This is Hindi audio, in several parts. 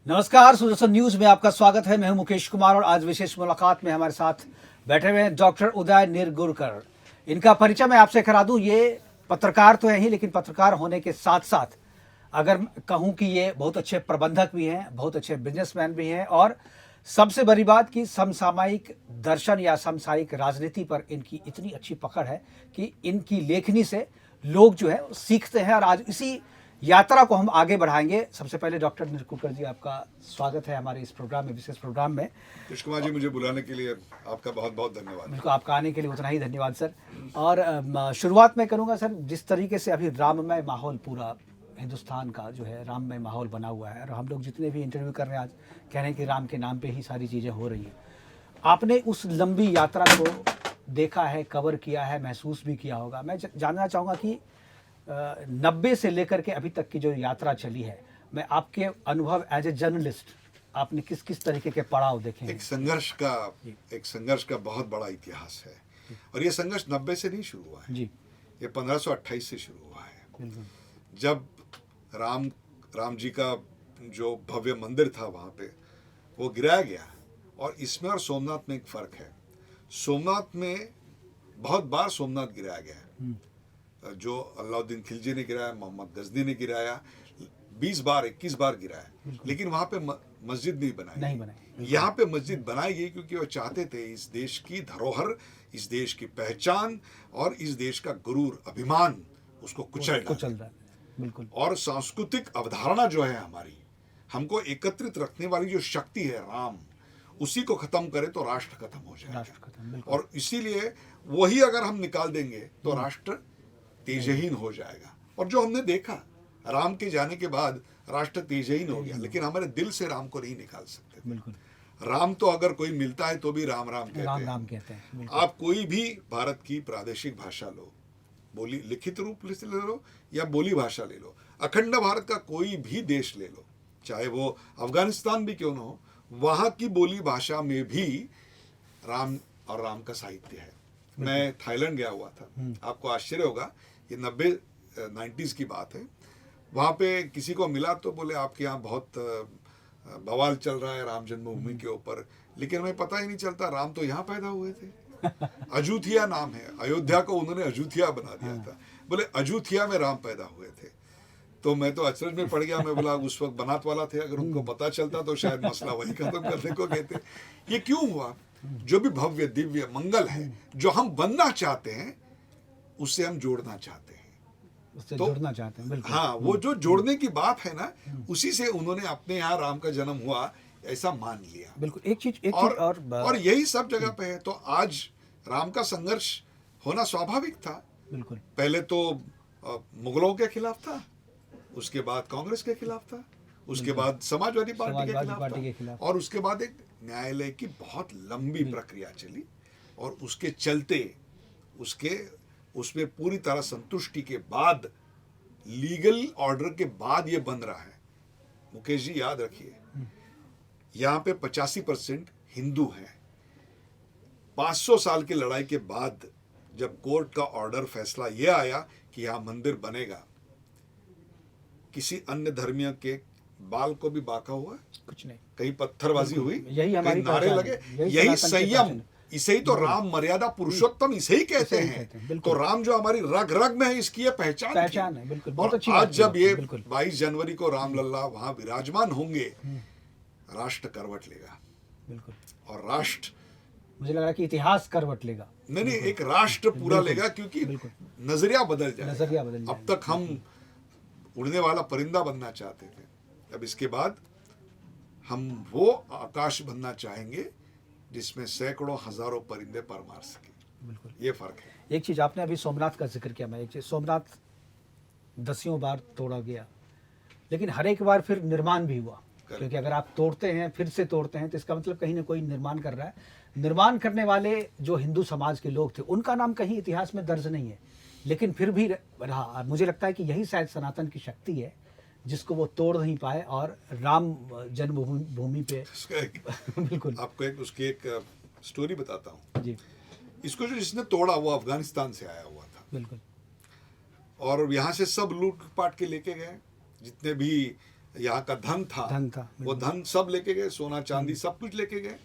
नमस्कार, सुदर्शन न्यूज में आपका स्वागत है। मैं हूं मुकेश कुमार और आज विशेष मुलाकात में हमारे साथ बैठे हुए हैं डॉक्टर उदय निरगुरकर। इनका परिचय मैं आपसे करा दूं। ये पत्रकार तो है ही, लेकिन पत्रकार होने के साथ साथ अगर कहूं कि ये बहुत अच्छे प्रबंधक भी हैं, बहुत अच्छे बिजनेसमैन भी हैं, और सबसे बड़ी बात कि समसामयिक दर्शन या समसामयिक राजनीति पर इनकी इतनी अच्छी पकड़ है कि इनकी लेखनी से लोग जो है सीखते हैं। और आज इसी यात्रा को हम आगे बढ़ाएंगे। सबसे पहले डॉक्टर निरगुरकर जी, आपका स्वागत है हमारे इस प्रोग्राम में, विशेष प्रोग्राम में। कृष्ण कुमार जी, मुझे बुलाने के लिए आपका बहुत बहुत धन्यवाद। बिल्कुल, आपका आने के लिए उतना ही धन्यवाद सर। और शुरुआत मैं करूंगा सर, जिस तरीके से अभी राममय माहौल पूरा हिंदुस्तान का जो है राममय माहौल बना हुआ है, और हम लोग जितने भी इंटरव्यू कर रहे हैं आज कह रहे हैं कि राम के नाम पे ही सारी चीज़ें हो रही हैं। आपने उस लंबी यात्रा को देखा है, कवर किया है, महसूस भी किया होगा। मैं जानना चाहूँगा कि 90 से लेकर के अभी तक की जो यात्रा चली है, मैं आपके अनुभव एज ए जर्नलिस्ट, आपने किस किस तरीके के पड़ाव देखे हैं? एक संघर्ष का बहुत बड़ा इतिहास है, और ये संघर्ष 90 से नहीं शुरू हुआ है जी, ये 1528 से शुरू हुआ है, बिल्कुल। जब राम जी का जो भव्य मंदिर था वहाँ पे वो गिराया गया। और इसमें और सोमनाथ में एक फर्क है। सोमनाथ में बहुत बार सोमनाथ गिराया गया है, जो अलाउद्दीन खिलजी ने गिराया, मोहम्मद गजनी ने गिराया, 20 बार 21 बार गिराया, लेकिन वहाँ पे मस्जिद नहीं बनाई। यहाँ पे मस्जिद बनाई गई क्योंकि वो चाहते थे इस देश की धरोहर, इस देश की पहचान और इस देश का गुरूर अभिमान उसको कुचल डालें। बिल्कुल। और सांस्कृतिक अवधारणा जो है हमारी, हमको एकत्रित रखने वाली जो शक्ति है राम, उसी को खत्म करे तो राष्ट्र खत्म हो जाएगा। और इसीलिए वही अगर हम निकाल देंगे तो राष्ट्र तेजहीन हो जाएगा। और जो हमने देखा, राम के जाने के बाद राष्ट्र तेजहीन हो गया, लेकिन हमारे दिल से राम को नहीं निकाल सकते। बिल्कुल। राम तो अगर कोई मिलता है तो भी राम राम कहते हैं। आप कोई भी भारत की प्रादेशिक भाषा लो, बोली लिखित रूप ले लो या बोली भाषा ले लो, अखंड भारत का कोई भी देश ले लो, चाहे वो अफगानिस्तान भी क्यों न हो, वहाँ की बोली भाषा में भी राम और राम का साहित्य है। मैं थाईलैंड गया हुआ था, आपको आश्चर्य होगा, ये 90s की बात है। वहाँ पे किसी को मिला तो बोले आपके यहाँ बहुत बवाल चल रहा है राम जन्मभूमि के ऊपर, लेकिन हमें पता ही नहीं चलता राम तो यहाँ पैदा हुए थे। अयोध्या नाम है, अयोध्या को उन्होंने अयोध्या बना दिया था। बोले अयोध्या में राम पैदा हुए थे। तो मैं तो अचरज में पड़ गया। मैं बोला उस वक्त बनात वाला थे, अगर उनको पता चलता तो शायद मसला वही खत्म करने को कहते। ये क्यों हुआ? जो भी भव्य दिव्य मंगल है, जो हम बनना चाहते हैं, उससे हम जोड़ना चाहते हैं, उससे जोड़ना चाहते हैं। बिल्कुल। हाँ, वो जो जोड़ने की बात है ना, उसी से उन्होंने अपने यहाँ राम का जन्म हुआ ऐसा मान लिया। बिल्कुल। एक चीज और यही सब जगह पे है। तो आज राम का संघर्ष होना स्वाभाविक था। बिल्कुल। पहले तो मुगलों के खिलाफ था, उसके बाद कांग्रेस के खिलाफ था, उसके बाद समाजवादी पार्टी के खिलाफ, और उसके बाद एक न्यायालय की बहुत लंबी प्रक्रिया चली, और उसके चलते उसमें पूरी तरह संतुष्टि के बाद, लीगल ऑर्डर के बाद ये बन रहा है। मुकेश जी याद रखिए, यहाँ पे 85% हिंदू हैं। 500 साल की लड़ाई के बाद जब कोर्ट का ऑर्डर फैसला ये आया कि यहाँ मंदिर बनेगा, किसी अन्य धर्मीय के बाल को भी बाका हुआ? कुछ नहीं। कहीं पत्थरबाजी हुई, कहीं नारे लगे, यही संयम, इसे ही तो राम मर्यादा पुरुषोत्तम इसे ही कहते हैं। तो राम जो हमारी रग रग में है, इसकी ये पहचान है। बिल्कुल। बहुत अच्छी आज जब ये 22 जनवरी को राम लल्ला वहां विराजमान होंगे, राष्ट्र करवट लेगा। बिल्कुल। और राष्ट्र, मुझे लग रहा है कि इतिहास करवट लेगा। नहीं, एक राष्ट्र पूरा लेगा, क्योंकि नजरिया बदल जाएगा। अब तक हम उड़ने वाला परिंदा बनना चाहते थे, अब इसके बाद हम वो आकाश बनना चाहेंगे जिसमें सैकड़ों हजारों परिंदे पर मार सके। बिल्कुल, ये फर्क है। एक चीज आपने अभी सोमनाथ का जिक्र किया, मैं एक चीज, सोमनाथ 10 बार तोड़ा गया, लेकिन हर एक बार फिर निर्माण भी हुआ। क्योंकि अगर आप तोड़ते हैं, फिर से तोड़ते हैं, तो इसका मतलब कहीं ना कोई निर्माण कर रहा है। निर्माण करने वाले जो हिंदू समाज के लोग थे, उनका नाम कहीं इतिहास में दर्ज नहीं है, लेकिन फिर भी रहा। मुझे लगता है कि यही शायद सनातन की शक्ति है, जिसको वो तोड़ नहीं पाए, और राम जन्मभूमि पे बिल्कुल। आपको उसकी एक स्टोरी बताता हूँ जी। इसको जो जिसने तोड़ा वो अफगानिस्तान से आया हुआ था। बिल्कुल। और यहाँ से सब लूट पाट के लेके गए, जितने भी यहाँ का धन था वो बिल्कुल। धन सब लेके गए, सोना चांदी सब कुछ लेके गए।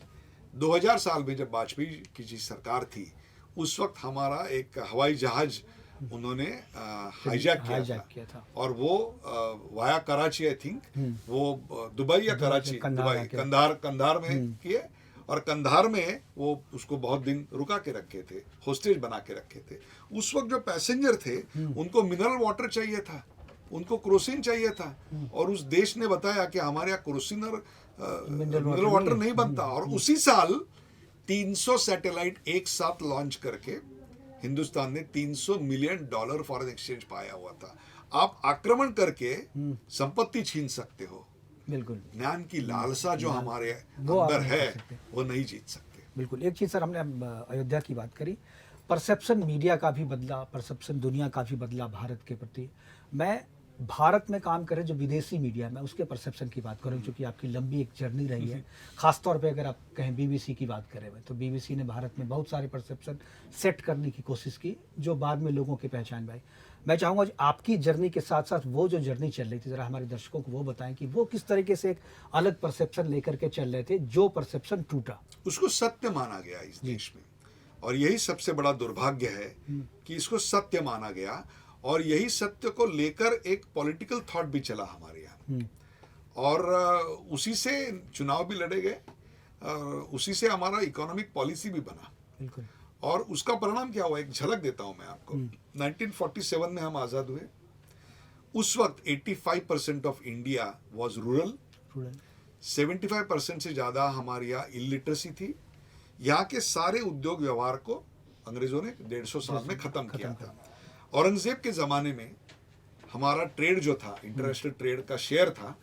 2000 साल में जब वाजपेयी की जी सरकार थी, उस वक्त हमारा एक हवाई जहाज उन्होंने हाईजैक किया था और वो वाया कराची आई थिंक, वो दुबई या कराची, दुबई कंधार में किए, और कंधार में वो उसको बहुत दिन रुका के रखे थे, होस्टेज बना के रखे थे। उस वक्त जो पैसेंजर थे उनको मिनरल वाटर चाहिए था, उनको क्रोसिन चाहिए था, और उस देश ने बताया कि हमारे यहाँ क्रोसिन और मिनरल वाटर नहीं बनता। और उसी साल 300 सैटेलाइट एक साथ लॉन्च करके हिंदुस्तान ने $300 मिलियन फॉरेन एक्सचेंज पाया हुआ था। आप आक्रमण करके संपत्ति छीन सकते हो, बिल्कुल, ज्ञान की लालसा जो हमारे अंदर है वो नहीं जीत सकते। बिल्कुल। एक चीज़ सर, हमने अब अयोध्या की बात करी, परसेप्शन मीडिया का भी बदला, परसेप्शन दुनिया का भी बदला भारत के प्रति। मैं भारत में काम करे जो विदेशी मीडिया में उसके परसेप्शन की बात करूँ, क्योंकि आपकी लंबी एक जर्नी रही है। ख़ासतौर पे अगर आप कहें बीबीसी की बात करें तो बीबीसी ने भारत में बहुत सारे परसेप्शन सेट करने की कोशिश की जो बाद में लोगों की पहचान पाई। मैं चाहूँगा आपकी जर्नी के साथ साथ वो जो जर्नी चल रही थी, ज़रा हमारे दर्शकों को वो बताएं कि वो किस तरीके से एक अलग परसेप्शन लेकर के चल रहे थे, जो परसेप्शन टूटा। उसको सत्य माना गया इस देश में, और यही सबसे बड़ा दुर्भाग्य है कि इसको सत्य माना गया, और यही सत्य को लेकर एक पॉलिटिकल थॉट भी चला हमारे यहाँ, और उसी से चुनाव भी लड़े गए, उसी से हमारा इकोनॉमिक पॉलिसी भी बना। बिल्कुल। और उसका परिणाम क्या हुआ, एक झलक देता हूं मैं आपको। 1947 में हम आज़ाद हुए। उस वक्त 85% ऑफ इंडिया वाज रूरल, 75% से ज़्यादा हमारे यहाँ इलिटरेसी थी। यहाँ के सारे उद्योग व्यवहार को अंग्रेजों ने 150 साल में ख़त्म किया था। औरंगजेब के ज़माने में हमारा ट्रेड जो था, इंटरनेशनल ट्रेड का शेयर था,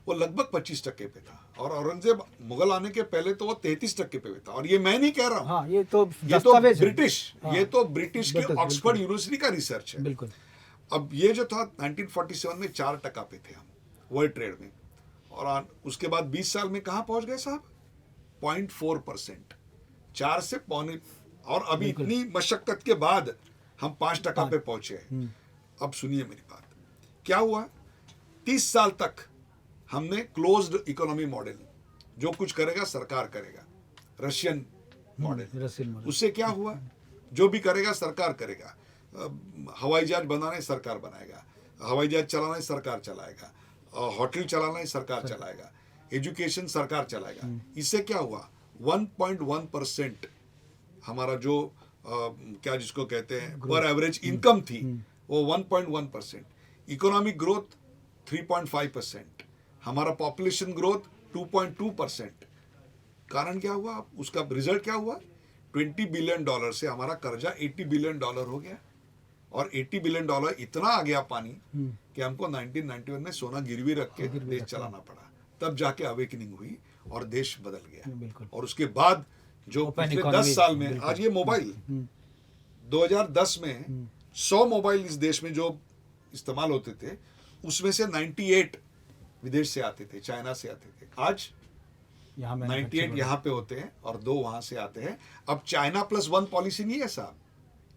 वो लगभग 25% पे था, और औरंगजेब मुगल आने के पहले तो वो 33% पे था। और ये मैं नहीं कह रहा हूँ, हाँ, ये तो ब्रिटिश की ऑक्सफोर्ड यूनिवर्सिटी का रिसर्च है। बिल्कुल। अब ये जो था 1947 में 4% पे थे हम वर्ल्ड ट्रेड में, और उसके बाद 20 साल में कहाँ पहुंच गए साहब, 0.4%, 4 से पौने, और अभी इतनी मशक्कत के बाद हम 5% पे पहुंचे हैं। अब सुनिए मेरी बात, क्या हुआ, 30 साल तक हमने क्लोज्ड इकोनॉमी मॉडल, जो कुछ करेगा सरकार करेगा, रशियन मॉडल। उससे क्या हुआ, जो भी करेगा सरकार करेगा। हवाई जहाज बनाना है सरकार बनाएगा, हवाई जहाज चलाना है सरकार चलाएगा, होटल चलाना है सरकार चलाएगा, एजुकेशन सरकार चलाएगा। इससे क्या हुआ, 1.1% हमारा जो क्या जिसको कहते हैं पर एवरेज इनकम थी, वो 1.1%। इकोनॉमिक ग्रोथ 3.5%, हमारा पॉपुलेशन ग्रोथ 2.2%। कारण क्या हुआ, उसका रिजल्ट क्या हुआ, $20 बिलियन से हमारा कर्जा $80 बिलियन हो गया, और $80 बिलियन इतना आ गया पानी कि हमको 1991 में सोना गिरवी रख के देश चलाना पड़ा। तब जाके अवेकनिंग हुई और देश बदल गया। और उसके बाद जो पिछले 10 साल में, आज ये मोबाइल 2010 में 100 मोबाइल इस देश में जो इस्तेमाल होते थे, उसमें से 98 विदेश से आते थे, चाइना से आते थे। आज 98 यहाँ पे होते हैं और 2 वहां से आते हैं। अब चाइना +1 पॉलिसी नहीं है साहब,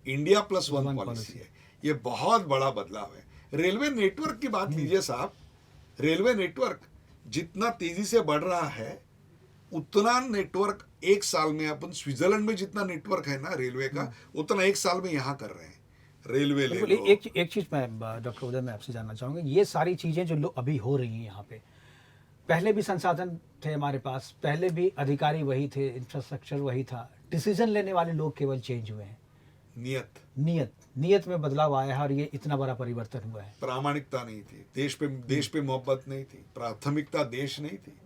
इंडिया +1 पॉलिसी है। ये बहुत बड़ा बदलाव है। रेलवे नेटवर्क की बात लीजिए साहब, रेलवे नेटवर्क जितना तेजी से बढ़ रहा है, उतना नेटवर्क एक साल में, अपन स्विट्जरलैंड में जितना नेटवर्क है ना रेलवे का, उतना एक साल में यहाँ कर रहे हैं। रेलवे ले लो। एक चीज़ मैं डॉक्टर उदय, मैं आपसे जानना चाहूँगा, ये सारी चीज़ें जो अभी हो रही हैं यहाँ पे, पहले भी संसाधन थे हमारे पास, पहले भी अधिकारी वही थे, इंफ्रास्ट्रक्चर वही था, डिसीजन लेने वाले लोग केवल चेंज हुए हैं। नियत में बदलाव आया है, और ये इतना बड़ा परिवर्तन हुआ है। प्रामाणिकता नहीं थी, देश पे मोहब्बत नहीं थी, प्राथमिकता देश नहीं थी,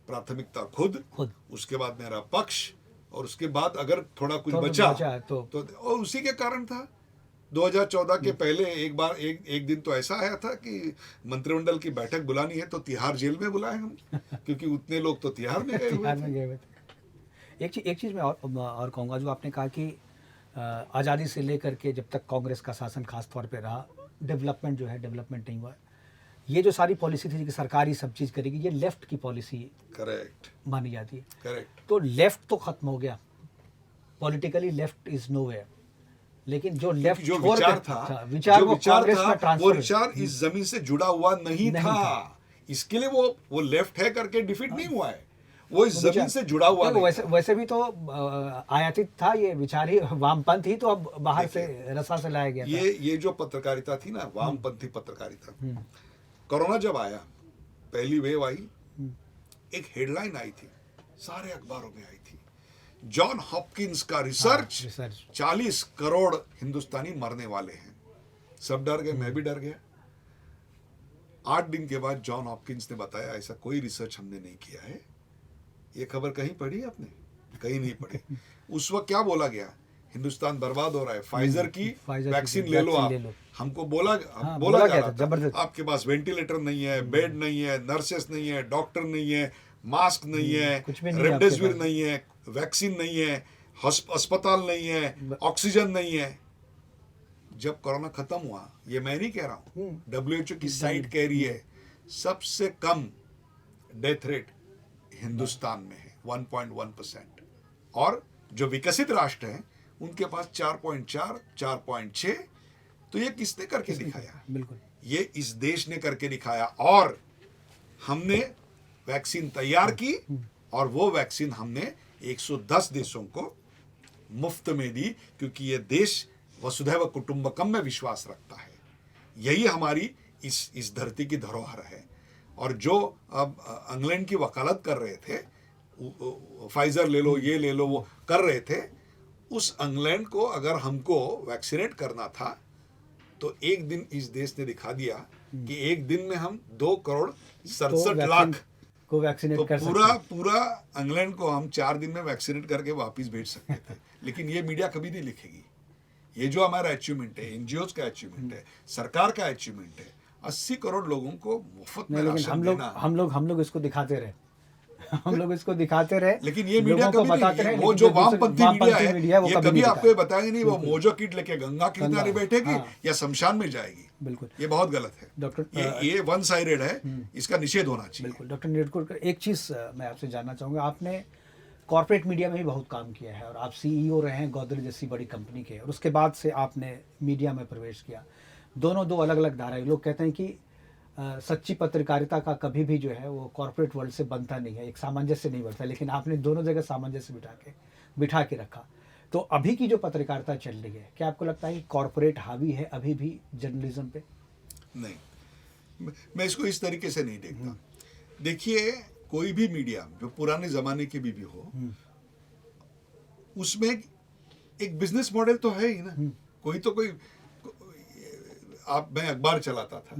प्राथमिकता खुद, उसके बाद मेरा पक्ष, और उसके बाद अगर थोड़ा कुछ बचा तो और उसी के कारण था। 2014 के पहले एक दिन तो ऐसा आया था कि मंत्रिमंडल की बैठक बुलानी है तो तिहाड़ जेल में बुलाए हम, क्योंकि उतने लोग तो तिहाड़ में गए हुए थे। एक चीज़ मैं और कहूँगा, जो आपने कहा कि आज़ादी से लेकर के जब तक कांग्रेस का शासन खास तौर पे रहा, डेवलपमेंट नहीं हुआ। ये जो सारी पॉलिसी थी कि सरकार ही सब चीज़ करेगी, ये लेफ्ट की पॉलिसी करेक्ट मानी जाती है। करेक्ट। तो लेफ्ट तो खत्म हो गया, पॉलिटिकली लेफ्ट इज नोवेयर, लेकिन जो लेफ्ट जो विचार था, वो विचार इस जमीन से जुड़ा हुआ नहीं था। इसके लिए वो लेफ्ट है करके डिफीट नहीं हुआ है, वो इस जमीन से जुड़ा हुआ नहीं वैसे वैसे भी तो आयातित था ये विचार ही, वामपंथ ही तो अब बाहर से रसा से लाया गया था। ये जो पत्रकारिता थी ना, वामपंथी पत्रकारिता, कोरोना जब आया, पहली वेव आई, एक हेडलाइन आई थी, सारे अखबारों में आई थी, जॉन हॉपकिंस का रिसर्च 40 करोड़ हिंदुस्तानी मरने वाले हैं। सब डर गए, मैं भी डर गया। 8 दिन के बाद जॉन हॉपकिंस ने बताया ऐसा कोई रिसर्च हमने नहीं किया है। ये खबर कहीं पढ़ी आपने? कहीं नहीं पढ़ी। उस वक्त क्या बोला गया, हिंदुस्तान बर्बाद हो रहा है, फाइजर की वैक्सीन ले लो आप। हमको बोला जा रहा था आपके पास वेंटिलेटर नहीं है, बेड नहीं है, नर्सेस नहीं है, डॉक्टर नहीं है, मास्क नहीं है, रेमडेसिविर नहीं है, वैक्सीन नहीं है, अस्पताल नहीं है, ऑक्सीजन नहीं है। जब कोरोना खत्म हुआ, ये मैं नहीं कह रहा हूं, WHO की साइट कह रही है, सबसे कम डेथ रेट हिंदुस्तान में है 1.1%, और जो विकसित राष्ट्र हैं उनके पास 4.4, 4.6। तो ये किसने करके दिखाया? बिल्कुल, ये इस देश ने करके दिखाया। और हमने वैक्सीन तैयार की, और वो वैक्सीन हमने 110 देशों को मुफ्त में दी, क्योंकि ये देश वसुधैव कुटुंबकम में विश्वास रखता है। यही हमारी इस धरती की धरोहर है। और जो अब इंग्लैंड की वकालत कर रहे थे, फाइजर ले लो, ये ले लो, वो कर रहे थे, उस इंग्लैंड को अगर हमको वैक्सीनेट करना था तो एक दिन इस देश ने दिखा दिया कि एक दिन में हम 2,67,00,000 को वैक्सीनेट कर सकते हैं। पूरा इंग्लैंड को हम 4 दिन में वैक्सीनेट करके वापस भेज सकते थे। लेकिन ये मीडिया कभी नहीं लिखेगी। ये जो हमारा अचीवमेंट है, एनजीओज का अचीवमेंट है, सरकार का अचीवमेंट है, 80 करोड़ लोगों को मुफ्त में राशन देना। हम लोग इसको दिखाते रहे, हम लोग इसको दिखाते रहे, लेकिन ये मीडिया को बताते रहे। वो जो वामपंथी मीडिया है, ये कभी आपको बताएंगे नहीं वो मोजो किट लेके गंगा किनारे बैठेगी या शमशान में जाएगी। बिल्कुल, ये बहुत गलत है डॉक्टर। ये वन साइडेड है, इसका निषेध होना चाहिए। बिल्कुल डॉक्टर निरगुरकर, एक चीज मैं आपसे जानना चाहूंगा, आपने कॉर्पोरेट मीडिया में भी बहुत काम किया है और आप CEO रहे हैं गोदरेज जैसी बड़ी कंपनी के, और उसके बाद से आपने मीडिया में प्रवेश किया। दोनों दो अलग अलग धाराएं। लोग कहते हैं कि सच्ची पत्रकारिता का कभी भी जो है वो कॉर्पोरेट वर्ल्ड से बनता नहीं है, एक सामंजस्य नहीं बनता, लेकिन आपने दोनों जगह सामंजस्य बिठा के रखा। तो अभी की जो पत्रकारिता चल रही है, क्या आपको लगता है कि कॉर्पोरेट हावी है अभी भी जर्नलिज्म पे? नहीं, मैं इसको इस तरीके से नहीं देखता। देखिए, कोई भी मीडिया जो पुराने जमाने की भी हो, उसमें एक बिजनेस मॉडल तो है ही ना। कोई मैं अखबार चलाता था,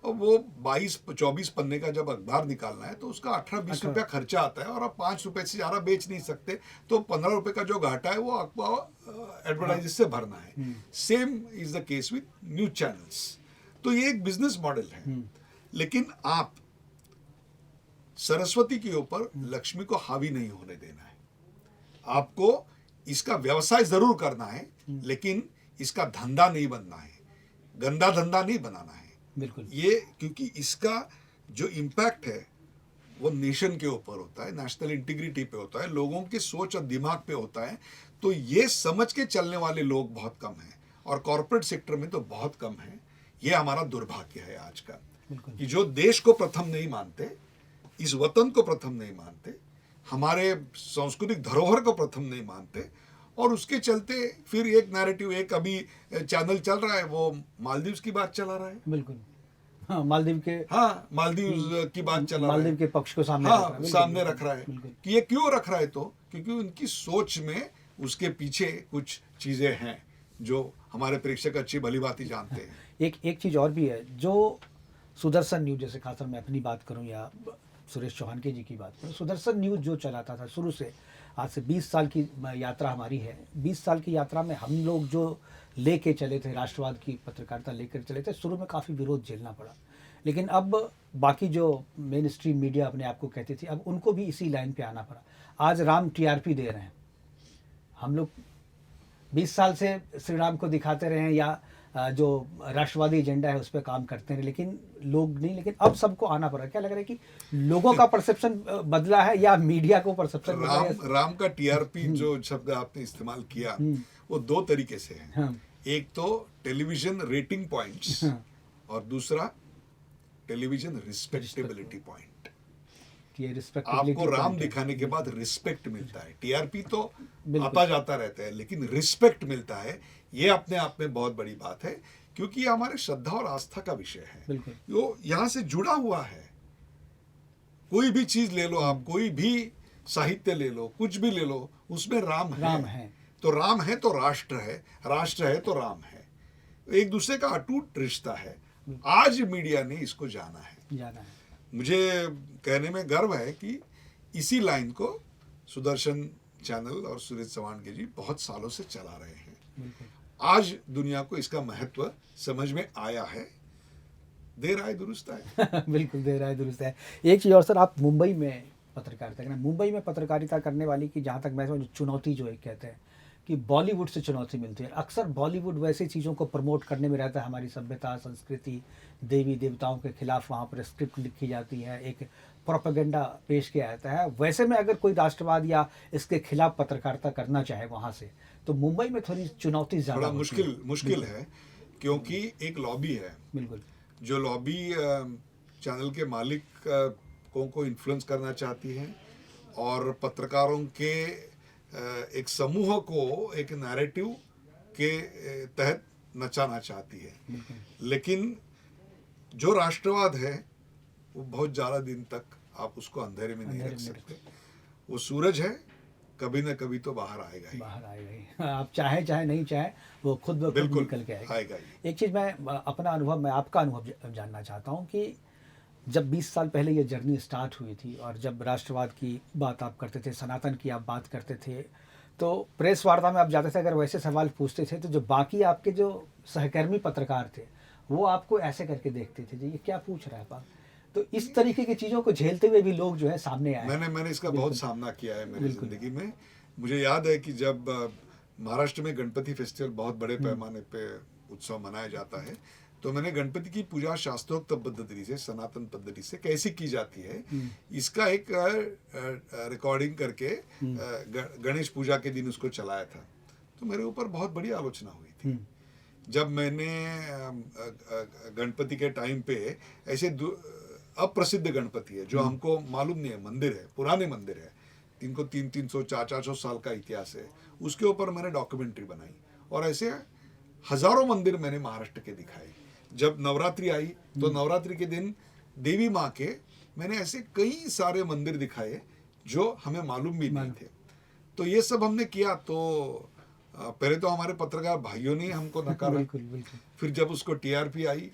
और वो 22-24 पन्ने का जब अखबार निकालना है तो उसका 18-20 रुपया खर्चा आता है, और आप 5 रुपए से ज़्यादा बेच नहीं सकते, तो 15 रुपए का जो घाटा है वो अखबार एडवर्टाइज से भरना है। Same is the case with news channels. तो ये एक बिजनेस मॉडल है। लेकिन आप सरस्वती के ऊपर लक्ष्मी को हावी नहीं होने देना है। आपको इसका व्यवसाय जरूर करना है, लेकिन इसका धंधा नहीं बनना है, गंदा धंधा नहीं बनाना है। बिल्कुल, ये क्योंकि इसका जो इम्पैक्ट है वो नेशन के ऊपर होता है, नेशनल इंटीग्रिटी पे होता है, लोगों की सोच और दिमाग पे होता है। तो ये समझ के चलने वाले लोग बहुत कम हैं, और कॉर्पोरेट सेक्टर में तो बहुत कम है। ये हमारा दुर्भाग्य है आज का, कि जो देश को प्रथम नहीं मानते, इस वतन को प्रथम नहीं मानते, हमारे सांस्कृतिक धरोहर को प्रथम नहीं मानते, और उसके चलते फिर एक नैरेटिव, एक अभी चैनल चल रहा है वो मालदीव्स की बात चला रहा है। बिल्कुल, हाँ, मालदीव की बात चला रहा है, मालदीव के पक्ष को सामने रख रहा है। कि ये क्यों रख रहा है? तो क्योंकि उनकी सोच में उसके पीछे कुछ चीजें हैं जो हमारे प्रेक्षक अच्छी भली बात ही जानते हैं। एक चीज और भी है, जो सुदर्शन न्यूज, जैसे खासकर मैं अपनी बात करूं या सुरेश चौहान के जी की बात करूं, सुदर्शन न्यूज जो चलाता था शुरू से, आज से 20 साल की यात्रा हमारी है। 20 साल की यात्रा में हम लोग जो लेके चले थे, राष्ट्रवाद की पत्रकारिता लेकर चले थे, शुरू में काफ़ी विरोध झेलना पड़ा, लेकिन अब बाकी जो मेन स्ट्रीम मीडिया अपने आप को कहती थी, अब उनको भी इसी लाइन पे आना पड़ा। आज राम TRP दे रहे हैं। हम लोग 20 साल से श्री राम को दिखाते रहे हैं, या जो राष्ट्रवादी एजेंडा है उस पर काम करते हैं, लेकिन लोग नहीं। लेकिन अब सबको आना पड़ा। क्या लग रहा है कि लोगों का परसेप्शन बदला है या मीडिया को परसेप्शन बदला है? राम का TRP जो शब्द आपने इस्तेमाल किया, वो 2 तरीके से है। एक तो टेलीविजन रेटिंग पॉइंट्स, और दूसरा टेलीविजन रिस्पेक्टेबिलिटी पॉइंट। कि ये रिस्पेक्टेबिलिटी आपको राम point है। दिखाने के बाद रिस्पेक्ट मिलता है। टीआरपी तो आता जाता रहता है, लेकिन रिस्पेक्ट मिलता है, ये अपने आप में बहुत बड़ी बात है, क्योंकि ये हमारे श्रद्धा और आस्था का विषय है। बिल्कुल। वो यहाँ से जुड़ा हुआ है। कोई भी चीज ले लो आप, कोई भी साहित्य ले लो, कुछ भी ले लो, उसमें राम है। तो राम है तो राष्ट्र है, राष्ट्र है तो राम है। एक दूसरे का अटूट रिश्ता है। आज मीडिया ने इसको जाना है। मुझे कहने में गर्व है कि इसी लाइन को सुदर्शन चैनल और सुरेश चव्हाण जी बहुत सालों से चला रहे हैं। आज दुनिया को इसका महत्व समझ में आया है। देर आए दुरुस्त आए। बिल्कुल, देर आए दुरुस्त है। एक चीज़ और सर, आप मुंबई में पत्रकारिता करना, मुंबई में पत्रकारिता करने वाली की जहाँ तक मैं समझ, चुनौती जो एक कहते हैं कि बॉलीवुड से चुनौती मिलती है। अक्सर बॉलीवुड वैसी चीज़ों को प्रमोट करने में रहता है, हमारी सभ्यता, संस्कृति, देवी देवताओं के खिलाफ वहाँ पर स्क्रिप्ट लिखी जाती है, एक प्रोपेगेंडा पेश किया जाता है। वैसे में अगर कोई राष्ट्रवाद या इसके खिलाफ पत्रकारिता करना चाहे वहाँ से, तो मुंबई में थोड़ी चुनौती ज़्यादा थोड़ा मुश्किल है, क्योंकि एक लॉबी है। बिल्कुल। जो लॉबी चैनल के मालिक को इन्फ्लुएंस करना चाहती है और पत्रकारों के एक समूह को एक नैरेटिव के तहत नचाना चाहती है। लेकिन जो राष्ट्रवाद है वो बहुत ज़्यादा दिन तक आप उसको अंधेरे में नहीं रख सकते। वो सूरज है, कभी न कभी तो बाहर आएगा ही। आप चाहे नहीं चाहे, वो खुद ब खुद निकल के आएगा ही। एक चीज़ मैं अपना अनुभव, मैं आपका अनुभव जानना चाहता हूँ कि जब 20 साल पहले ये जर्नी स्टार्ट हुई थी और जब राष्ट्रवाद की बात आप करते थे, सनातन की आप बात करते थे, तो प्रेस वार्ता में आप जाते थे, अगर वैसे सवाल पूछते थे तो जो बाकी आपके जो सहकर्मी पत्रकार थे वो आपको ऐसे करके देखते थे, ये क्या पूछ रहा है आप। तो इस तरीके की चीज़ों को झेलते हुए भी लोग जो है सामने आए। मैंने इसका बहुत सामना किया है मेरी जिंदगी में। मुझे याद है कि जब महाराष्ट्र में गणपति फेस्टिवल बहुत बड़े पैमाने पे उत्सव मनाया जाता है, तो मैंने गणपति की पूजा शास्त्रोक्त पद्धति से, सनातन पद्धति से कैसी की जाती है, इसका एक रिकॉर्डिंग करके गणेश पूजा के दिन उसको चलाया था। तो मेरे ऊपर बहुत बड़ी आलोचना हुई थी। जब मैंने गणपति के टाइम पे ऐसे अप्रसिद्ध गणपति है जो हमको मालूम नहीं है, मंदिर है, पुराने मंदिर है, इनको 300 400 साल का इतिहास है, उसके ऊपर मैंने डॉक्यूमेंट्री बनाई और ऐसे हजारों मंदिर मैंने महाराष्ट्र के दिखाए। जब नवरात्रि आई तो नवरात्रि के दिन देवी माँ के मैंने ऐसे कई सारे मंदिर दिखाए जो हमें मालूम भी नहीं थे। तो ये सब हमने किया। तो पहले तो हमारे पत्रकार भाइयों ने हमको नकारा, फिर जब उसको टीआरपी आई,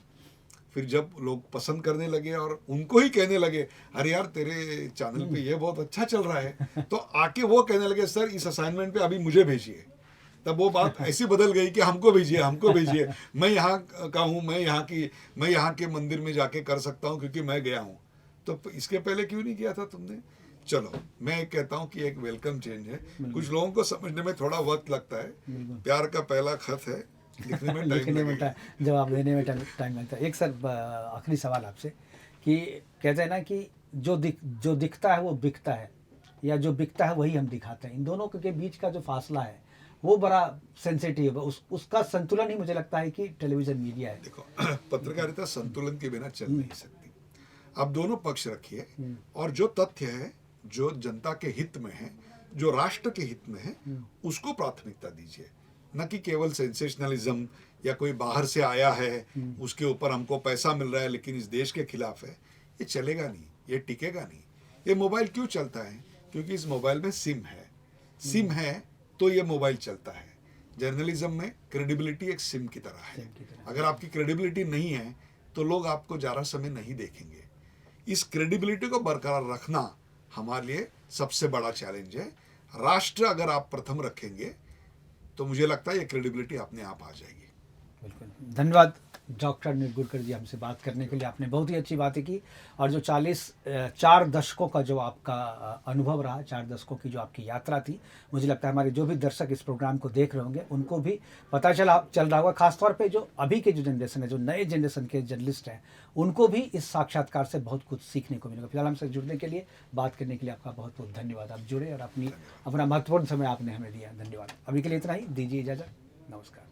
फिर जब लोग पसंद करने लगे और उनको ही कहने लगे, अरे यार तेरे चैनल पे ये बहुत अच्छा चल रहा है, तो आके वो कहने लगे, सर इस असाइनमेंट पे अभी मुझे भेजिए। तब वो बात ऐसी बदल गई कि हमको भेजिए, मैं यहाँ का हूँ, मैं यहाँ के मंदिर में जाके कर सकता हूँ क्योंकि मैं गया हूँ। तो इसके पहले क्यों नहीं किया था तुमने? चलो, मैं कहता हूँ कि एक वेलकम चेंज है। कुछ लोगों को समझने में थोड़ा वक्त लगता है, प्यार का पहला खत है, लिखने में जवाब देने में टाइम लगता है। एक सर आखिरी सवाल आपसे, कि कहते हैं ना कि जो दिखता है वो बिकता है, या जो बिकता है वही हम दिखाते हैं। इन दोनों के बीच का जो फासला है वो बड़ा सेंसिटिव है। उसका संतुलन ही मुझे लगता है कि टेलीविजन मीडिया है। देखो, पत्रकारिता संतुलन के बिना चल नहीं सकती। आप दोनों पक्ष रखिए और जो तथ्य है, जो जनता के हित में है, जो राष्ट्र के हित में है, उसको प्राथमिकता दीजिए, न कि केवल सेंसेशनलिज्म या कोई बाहर से आया है उसके ऊपर हमको पैसा मिल रहा है लेकिन इस देश के खिलाफ है। ये चलेगा नहीं, ये टिकेगा नहीं। ये मोबाइल क्यों चलता है? क्योंकि इस मोबाइल में सिम है तो ये मोबाइल चलता है। जर्नलिज्म में क्रेडिबिलिटी एक सिम की तरह है। अगर आपकी क्रेडिबिलिटी नहीं है तो लोग आपको ज़्यादा समय नहीं देखेंगे। इस क्रेडिबिलिटी को बरकरार रखना हमारे लिए सबसे बड़ा चैलेंज है। राष्ट्र अगर आप प्रथम रखेंगे तो मुझे लगता है ये क्रेडिबिलिटी अपने आप आ जाएगी। बिल्कुल। धन्यवाद डॉक्टर निर्गुरकर जी, हमसे बात करने के लिए। आपने बहुत ही अच्छी बातें की और जो 4 दशकों का जो आपका अनुभव रहा, 4 दशकों की जो आपकी यात्रा थी, मुझे लगता है हमारे जो भी दर्शक इस प्रोग्राम को देख रहे होंगे उनको भी पता चल रहा होगा। खासतौर पे जो अभी के जो जनरेशन है, जो नए जनरेशन के जर्नलिस्ट हैं, उनको भी इस साक्षात्कार से बहुत कुछ सीखने को मिलेगा। फिलहाल हमसे जुड़ने के लिए, बात करने के लिए आपका बहुत बहुत धन्यवाद। आप जुड़े और अपना महत्वपूर्ण समय आपने हमें दिया। धन्यवाद। अभी के लिए इतना ही, दीजिए इजाज़त। नमस्कार।